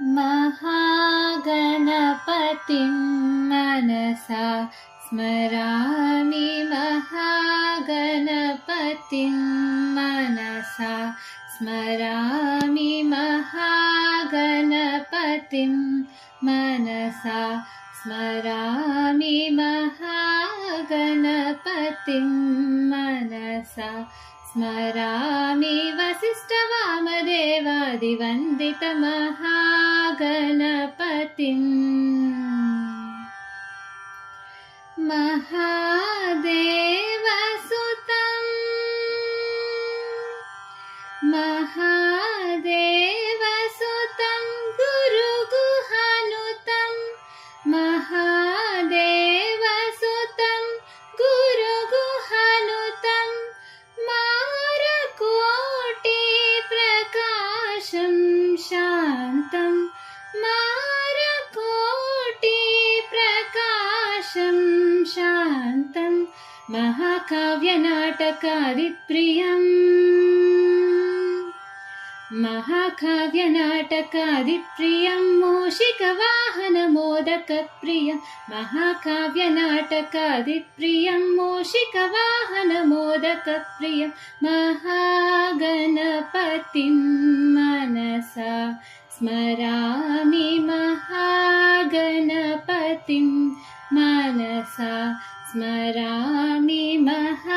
महागणपतिं मनसा स्मरामि महागणपतिं मनसा स्मरामि महागणपतिं मनसा स्मरामि महागणपतिं मनसा स्मरामि वसिष्ठवामदेवादिवन्दितमहागणपतिम् महादेवसुतं महादेवसुतं गुरुगुहानुतं महादेवसुतं गुरुगुहानुतं मारकोटिप्रकाशं शान्तं मारकोटिप्रकाशं शान्तं महाकाव्यनाटकादिप्रियम् महाकाव्यनाटकादिप्रियं मूषिकवाहनमोदकप्रियं महाकाव्यनाटकादिप्रियं मूषिकवाहनमोदकप्रियं महागणपतिं मनसा स्मरामि महागणपतिं मनसा स्मरामि महागणपतिं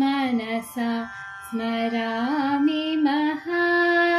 मनसा स्मरामि महागणपतिम्।